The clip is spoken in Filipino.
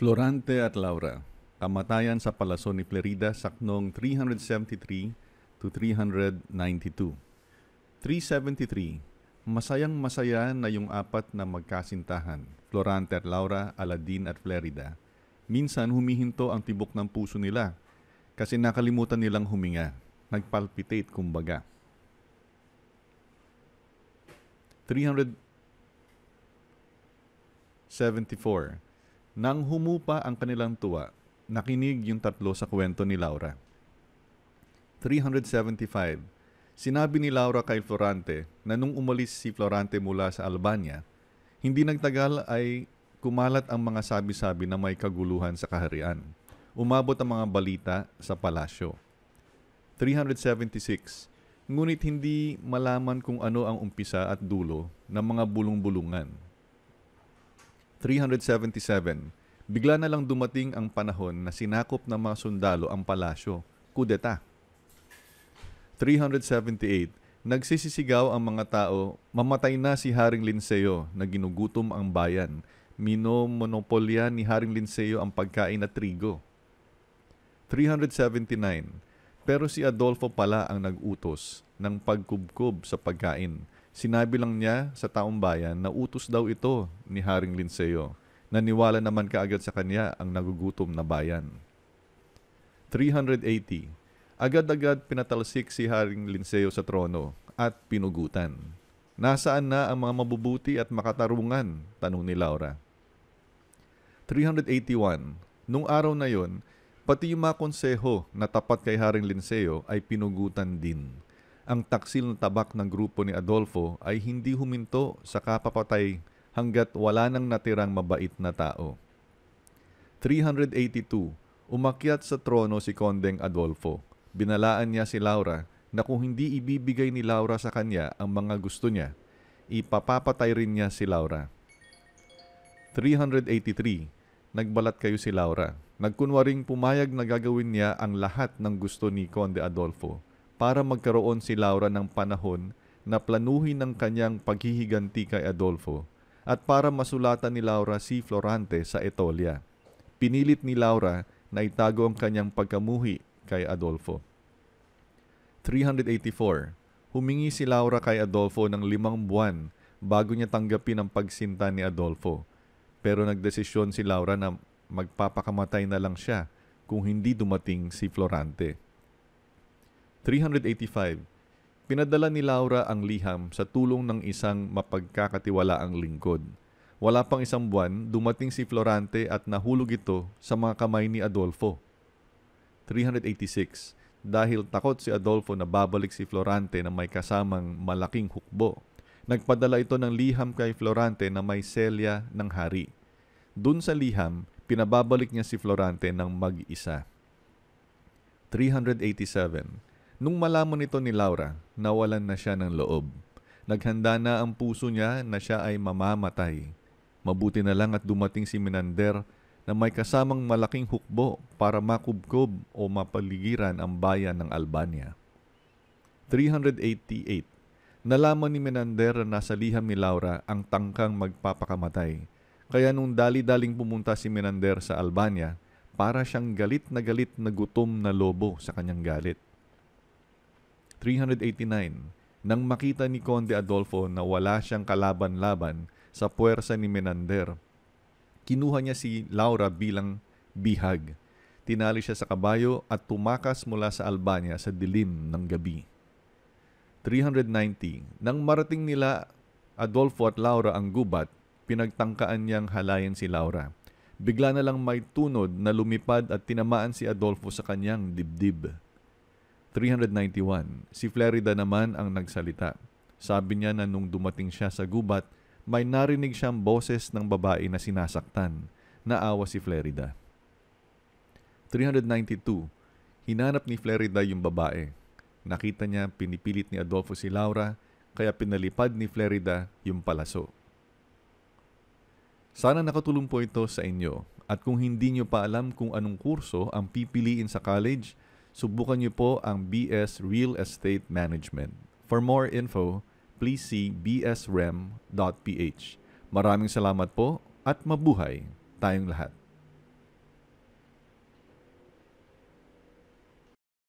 Florante at Laura, kamatayan sa Palasyo ni Flerida saknong 373 to 392. 373. Masayang masaya na yung apat na magkasintahan, Florante at Laura, Aladin at Flerida. Minsan humihinto ang tibok ng puso nila kasi nakalimutan nilang huminga. Nagpalpitate kumbaga. 374. Nang humupa ang kanilang tuwa, nakinig yung tatlo sa kwento ni Laura. 375. Sinabi ni Laura kay Florante na nung umalis si Florante mula sa Albania, hindi nagtagal ay kumalat ang mga sabi-sabi na may kaguluhan sa kaharian. Umabot ang mga balita sa palasyo. 376. Ngunit hindi malaman kung ano ang umpisa at dulo ng mga bulong-bulungan. 377. Bigla na lang dumating ang panahon na sinakop ng mga sundalo ang palasyo. Kudeta. 378. Nagsisisigaw ang mga tao, mamatay na si Haring Linceo na ginugutom ang bayan. Minomonopolya ni Haring Linceo ang pagkain at trigo. 379. Pero si Adolfo pala ang nag-utos ng pagkubkob sa pagkain. Sinabi lang niya sa taong bayan na utos daw ito ni Haring Linceo. Naniwala naman kaagad sa kanya ang nagugutom na bayan. 380. Agad-agad pinatalsik si Haring Linceo sa trono at pinugutan. Nasaan na ang mga mabubuti at makatarungan? Tanong ni Laura. 381. Nung araw na yon, pati yung mga konseho na tapat kay Haring Linceo ay pinugutan din. Ang taksil ng tabak ng grupo ni Adolfo ay hindi huminto sa kapapatay hanggat wala nang natirang mabait na tao. 382. Umakyat sa trono si Kondeng Adolfo. Binalaan niya si Laura na kung hindi ibibigay ni Laura sa kanya ang mga gusto niya, ipapapatay rin niya si Laura. 383. Nagbalat kayo si Laura. Nagkunwaring pumayag na gagawin niya ang lahat ng gusto ni Conde Adolfo para magkaroon si Laura ng panahon na planuhin ng kanyang paghihiganti kay Adolfo at para masulatan ni Laura si Florante sa Etolia. Pinilit ni Laura na itago ang kanyang pagkamuhi kay Adolfo. 384. Humingi si Laura kay Adolfo ng 5 buwan bago niya tanggapin ang pagsinta ni Adolfo. Pero nagdesisyon si Laura na magpapakamatay na lang siya kung hindi dumating si Florante. 385. Pinadala ni Laura ang liham sa tulong ng isang mapagkakatiwalaang lingkod. Wala pang 1 buwan, dumating si Florante at nahulog ito sa mga kamay ni Adolfo. 386. Dahil takot si Adolfo na babalik si Florante na may kasamang malaking hukbo, nagpadala ito ng liham kay Florante na may selya ng hari. Dun sa liham, pinababalik niya si Florante ng mag-isa. 387. Nung malaman ito ni Laura, nawalan na siya ng loob. Naghanda na ang puso niya na siya ay mamamatay. Mabuti na lang at dumating si Menander na may kasamang malaking hukbo para makubkob o mapaligiran ang bayan ng Albania. 388. Nalaman ni Menander na nasa liham ni Laura ang tangkang magpapakamatay. Kaya nung dali-daling pumunta si Menander sa Albania, para siyang galit na gutom na lobo sa kanyang galit. 389. Nang makita ni Conde Adolfo na wala siyang kalaban-laban sa puwersa ni Menander, kinuha niya si Laura bilang bihag. Tinali siya sa kabayo at tumakas mula sa Albania sa dilim ng gabi. 390. Nang marating nila Adolfo at Laura ang gubat, pinagtangkaan niyang halayan si Laura. Bigla na lang may tunod na lumipad at tinamaan si Adolfo sa kanyang dibdib. 391. Si Flerida naman ang nagsalita. Sabi niya na nung dumating siya sa gubat, may narinig siyang boses ng babae na sinasaktan. Naawa si Flerida. 392. Hinanap ni Flerida yung babae. Nakita niya pinipilit ni Adolfo si Laura, kaya pinalipad ni Flerida yung palaso. Sana nakatulong po ito sa inyo. At kung hindi nyo pa alam kung anong kurso ang pipiliin sa college, subukan nyo po ang BS Real Estate Management. For more info, please see bsrem.ph. Maraming salamat po at mabuhay tayong lahat.